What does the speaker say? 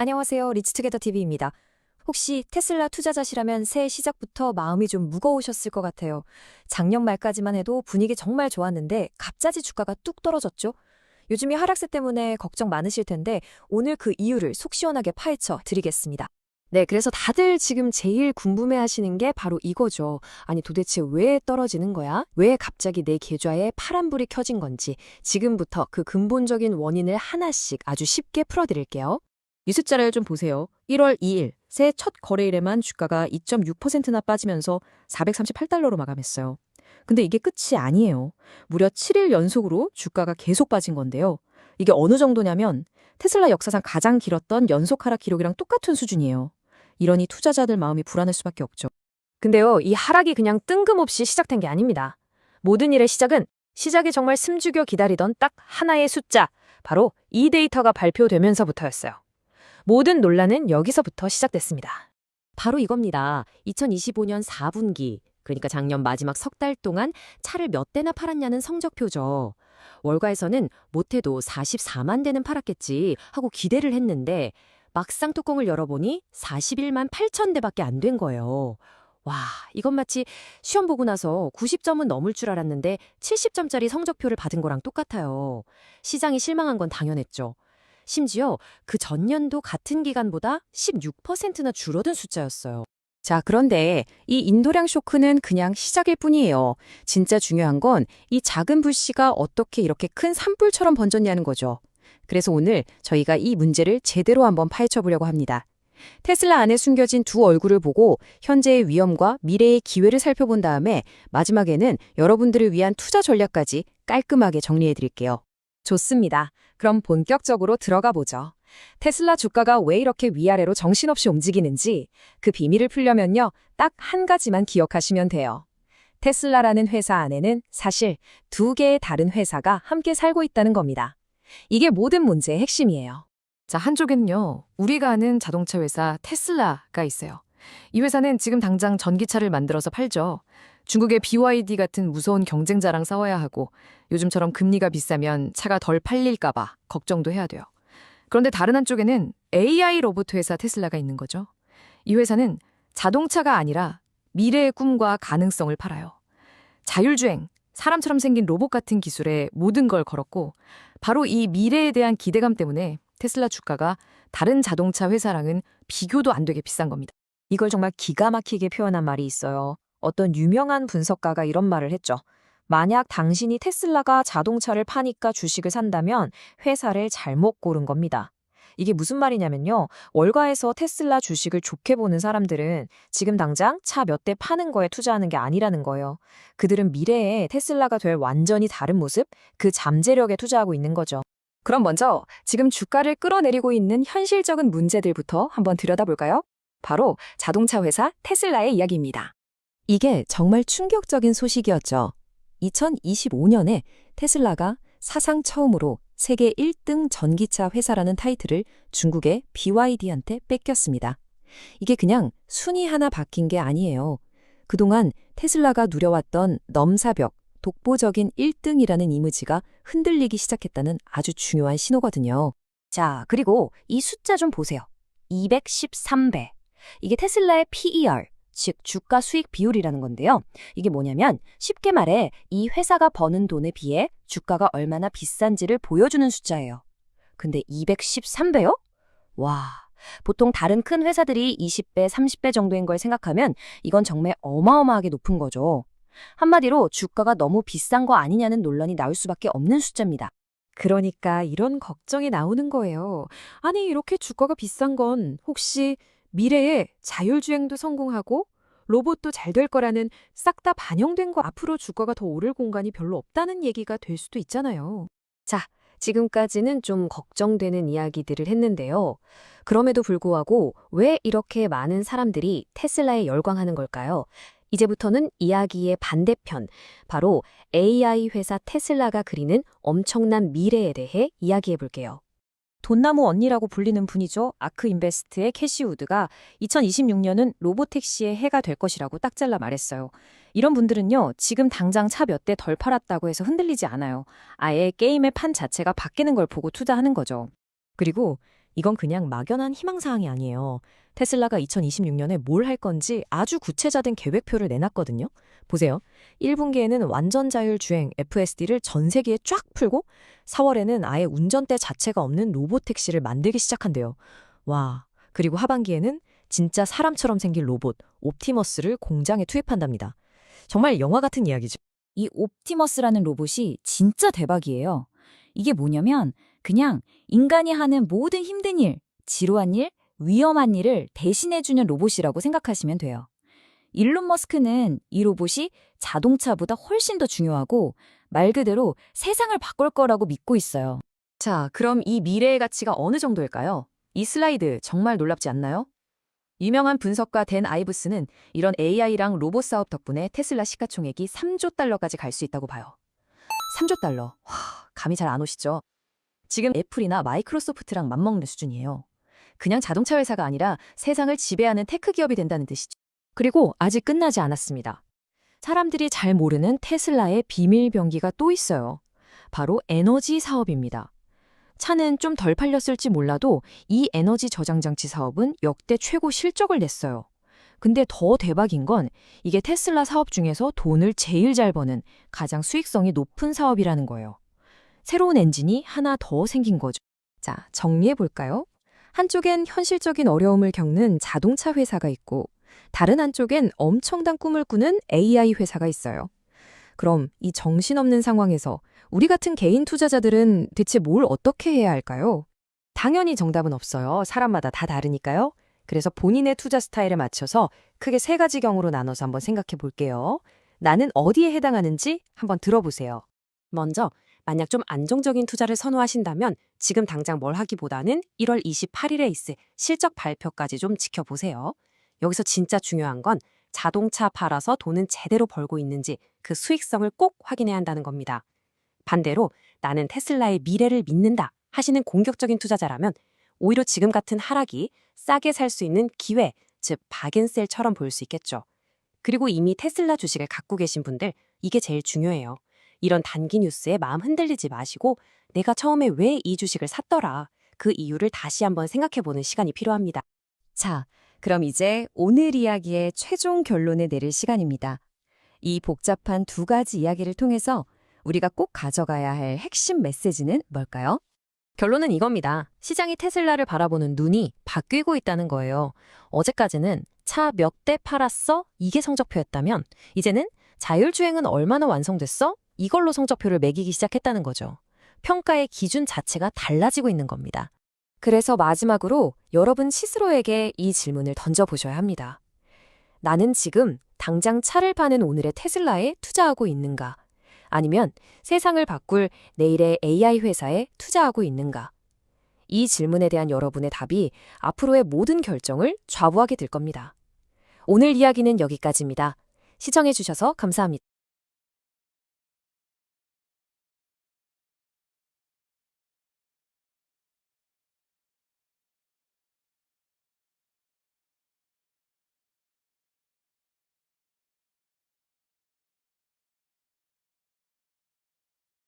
안녕하세요. 리츠투게더 TV입니다. 혹시 테슬라 투자자시라면 새해 시작부터 마음이 좀 무거우셨을 것 같아요. 작년 말까지만 해도 분위기 정말 좋았는데 갑자기 주가가 뚝 떨어졌죠? 요즘이 하락세 때문에 걱정 많으실 텐데 오늘 그 이유를 속 시원하게 파헤쳐 드리겠습니다. 네, 그래서 다들 지금 제일 궁금해하시는 게 바로 이거죠. 아니 도대체 왜 떨어지는 거야? 왜 갑자기 내 계좌에 파란불이 켜진 건지 지금부터 그 근본적인 원인을 하나씩 아주 쉽게 풀어드릴게요. 이 숫자를 좀 보세요. 1월 2일 새해 첫 거래일에만 주가가 2.6%나 빠지면서 438달러로 마감했어요. 근데 이게 끝이 아니에요. 무려 7일 연속으로 주가가 계속 빠진 건데요. 이게 어느 정도냐면 테슬라 역사상 가장 길었던 연속 하락 기록이랑 똑같은 수준이에요. 이러니 투자자들 마음이 불안할 수밖에 없죠. 근데요, 이 하락이 그냥 뜬금없이 시작된 게 아닙니다. 모든 일의 시작이 정말 숨죽여 기다리던 딱 하나의 숫자, 바로 이 데이터가 발표되면서부터였어요. 모든 논란은 여기서부터 시작됐습니다. 바로 이겁니다. 2025년 4분기, 그러니까 작년 마지막 석 달 동안 차를 몇 대나 팔았냐는 성적표죠. 월가에서는 못해도 44만 대는 팔았겠지 하고 기대를 했는데 막상 뚜껑을 열어보니 41만 8천 대밖에 안 된 거예요. 와, 이건 마치 시험 보고 나서 90점은 넘을 줄 알았는데 70점짜리 성적표를 받은 거랑 똑같아요. 시장이 실망한 건 당연했죠. 심지어 그 전년도 같은 기간보다 16%나 줄어든 숫자였어요. 자, 그런데 이 인도량 쇼크는 그냥 시작일 뿐이에요. 진짜 중요한 건 이 작은 불씨가 어떻게 이렇게 큰 산불처럼 번졌냐는 거죠. 그래서 오늘 저희가 이 문제를 제대로 한번 파헤쳐 보려고 합니다. 테슬라 안에 숨겨진 두 얼굴을 보고 현재의 위험과 미래의 기회를 살펴본 다음에 마지막에는 여러분들을 위한 투자 전략까지 깔끔하게 정리해 드릴게요. 좋습니다. 그럼 본격적으로 들어가 보죠. 테슬라 주가가 왜 이렇게 위아래로 정신없이 움직이는지 그 비밀을 풀려면요. 딱 한 가지만 기억하시면 돼요. 테슬라라는 회사 안에는 사실 두 개의 다른 회사가 함께 살고 있다는 겁니다. 이게 모든 문제의 핵심이에요. 자, 한쪽에는요, 우리가 아는 자동차 회사 테슬라가 있어요. 이 회사는 지금 당장 전기차를 만들어서 팔죠. 중국의 BYD 같은 무서운 경쟁자랑 싸워야 하고 요즘처럼 금리가 비싸면 차가 덜 팔릴까 봐 걱정도 해야 돼요. 그런데 다른 한쪽에는 AI 로봇 회사 테슬라가 있는 거죠. 이 회사는 자동차가 아니라 미래의 꿈과 가능성을 팔아요. 자율주행, 사람처럼 생긴 로봇 같은 기술에 모든 걸 걸었고 바로 이 미래에 대한 기대감 때문에 테슬라 주가가 다른 자동차 회사랑은 비교도 안 되게 비싼 겁니다. 이걸 정말 기가 막히게 표현한 말이 있어요. 어떤 유명한 분석가가 이런 말을 했죠. 만약 당신이 테슬라가 자동차를 파니까 주식을 산다면 회사를 잘못 고른 겁니다. 이게 무슨 말이냐면요. 월가에서 테슬라 주식을 좋게 보는 사람들은 지금 당장 차 몇 대 파는 거에 투자하는 게 아니라는 거예요. 그들은 미래에 테슬라가 될 완전히 다른 모습, 그 잠재력에 투자하고 있는 거죠. 그럼 먼저 지금 주가를 끌어내리고 있는 현실적인 문제들부터 한번 들여다볼까요? 바로 자동차 회사 테슬라의 이야기입니다. 이게 정말 충격적인 소식이었죠. 2025년에 테슬라가 사상 처음으로 세계 1등 전기차 회사라는 타이틀을 중국의 BYD한테 뺏겼습니다. 이게 그냥 순위 하나 바뀐 게 아니에요. 그동안 테슬라가 누려왔던 넘사벽, 독보적인 1등이라는 이미지가 흔들리기 시작했다는 아주 중요한 신호거든요. 자, 그리고 이 숫자 좀 보세요. 213배. 이게 테슬라의 PER, 즉 주가 수익 비율이라는 건데요. 이게 뭐냐면 쉽게 말해 이 회사가 버는 돈에 비해 주가가 얼마나 비싼지를 보여주는 숫자예요. 근데 213배요? 와, 보통 다른 큰 회사들이 20배, 30배 정도인 걸 생각하면 이건 정말 어마어마하게 높은 거죠. 한마디로 주가가 너무 비싼 거 아니냐는 논란이 나올 수밖에 없는 숫자입니다. 그러니까 이런 걱정이 나오는 거예요. 아니, 이렇게 주가가 비싼 건 혹시 미래에 자율주행도 성공하고 로봇도 잘 될 거라는 싹 다 반영된 거 앞으로 주가가 더 오를 공간이 별로 없다는 얘기가 될 수도 있잖아요. 자, 지금까지는 좀 걱정되는 이야기들을 했는데요. 그럼에도 불구하고 왜 이렇게 많은 사람들이 테슬라에 열광하는 걸까요? 이제부터는 이야기의 반대편, 바로 AI 회사 테슬라가 그리는 엄청난 미래에 대해 이야기해 볼게요. 돈나무 언니라고 불리는 분이죠. 아크인베스트의 캐시 우드가 2026년은 로보택시의 해가 될 것이라고 딱 잘라 말했어요. 이런 분들은요, 지금 당장 차 몇 대 덜 팔았다고 해서 흔들리지 않아요. 아예 게임의 판 자체가 바뀌는 걸 보고 투자하는 거죠. 그리고 이건 그냥 막연한 희망사항이 아니에요. 테슬라가 2026년에 뭘 할 건지 아주 구체화된 계획표를 내놨거든요. 보세요. 1분기에는 완전 자율 주행 FSD를 전 세계에 쫙 풀고 4월에는 아예 운전대 자체가 없는 로봇 택시를 만들기 시작한대요. 와, 그리고 하반기에는 진짜 사람처럼 생긴 로봇 옵티머스를 공장에 투입한답니다. 정말 영화 같은 이야기죠. 이 옵티머스라는 로봇이 진짜 대박이에요. 이게 뭐냐면 그냥 인간이 하는 모든 힘든 일, 지루한 일, 위험한 일을 대신해주는 로봇이라고 생각하시면 돼요. 일론 머스크는 이 로봇이 자동차보다 훨씬 더 중요하고 말 그대로 세상을 바꿀 거라고 믿고 있어요. 자, 그럼 이 미래의 가치가 어느 정도일까요? 이 슬라이드 정말 놀랍지 않나요? 유명한 분석가 댄 아이브스는 이런 AI랑 로봇 사업 덕분에 테슬라 시가총액이 3조 달러까지 갈 수 있다고 봐요. 3조 달러. 와, 감이 잘 안 오시죠? 지금 애플이나 마이크로소프트랑 맞먹는 수준이에요. 그냥 자동차 회사가 아니라 세상을 지배하는 테크 기업이 된다는 뜻이죠. 그리고 아직 끝나지 않았습니다. 사람들이 잘 모르는 테슬라의 비밀 병기가 또 있어요. 바로 에너지 사업입니다. 차는 좀 덜 팔렸을지 몰라도 이 에너지 저장 장치 사업은 역대 최고 실적을 냈어요. 근데 더 대박인 건 이게 테슬라 사업 중에서 돈을 제일 잘 버는 가장 수익성이 높은 사업이라는 거예요. 새로운 엔진이 하나 더 생긴 거죠. 자, 정리해 볼까요? 한쪽엔 현실적인 어려움을 겪는 자동차 회사가 있고 다른 한쪽엔 엄청난 꿈을 꾸는 AI 회사가 있어요. 그럼 이 정신없는 상황에서 우리 같은 개인 투자자들은 대체 뭘 어떻게 해야 할까요? 당연히 정답은 없어요. 사람마다 다 다르니까요. 그래서 본인의 투자 스타일에 맞춰서 크게 3가지경으로 나눠서 한번 생각해 볼게요. 나는 어디에 해당하는지 한번 들어보세요. 먼저 만약 좀 안정적인 투자를 선호하신다면 지금 당장 뭘 하기보다는 1월 28일에 있을 실적 발표까지 좀 지켜보세요. 여기서 진짜 중요한 건 자동차 팔아서 돈은 제대로 벌고 있는지 그 수익성을 꼭 확인해야 한다는 겁니다. 반대로 나는 테슬라의 미래를 믿는다 하시는 공격적인 투자자라면 오히려 지금 같은 하락이 싸게 살 수 있는 기회, 즉 박앤셀처럼 보일 수 있겠죠. 그리고 이미 테슬라 주식을 갖고 계신 분들 이게 제일 중요해요. 이런 단기 뉴스에 마음 흔들리지 마시고 내가 처음에 왜 이 주식을 샀더라 그 이유를 다시 한번 생각해보는 시간이 필요합니다. 자, 그럼 이제 오늘 이야기의 최종 결론을 내릴 시간입니다. 이 복잡한 2가지 이야기를 통해서 우리가 꼭 가져가야 할 핵심 메시지는 뭘까요? 결론은 이겁니다. 시장이 테슬라를 바라보는 눈이 바뀌고 있다는 거예요. 어제까지는 차 몇 대 팔았어? 이게 성적표였다면 이제는 자율주행은 얼마나 완성됐어? 이걸로 성적표를 매기기 시작했다는 거죠. 평가의 기준 자체가 달라지고 있는 겁니다. 그래서 마지막으로 여러분 스스로에게 이 질문을 던져보셔야 합니다. 나는 지금 당장 차를 파는 오늘의 테슬라에 투자하고 있는가? 아니면 세상을 바꿀 내일의 AI 회사에 투자하고 있는가? 이 질문에 대한 여러분의 답이 앞으로의 모든 결정을 좌우하게 될 겁니다. 오늘 이야기는 여기까지입니다. 시청해주셔서 감사합니다.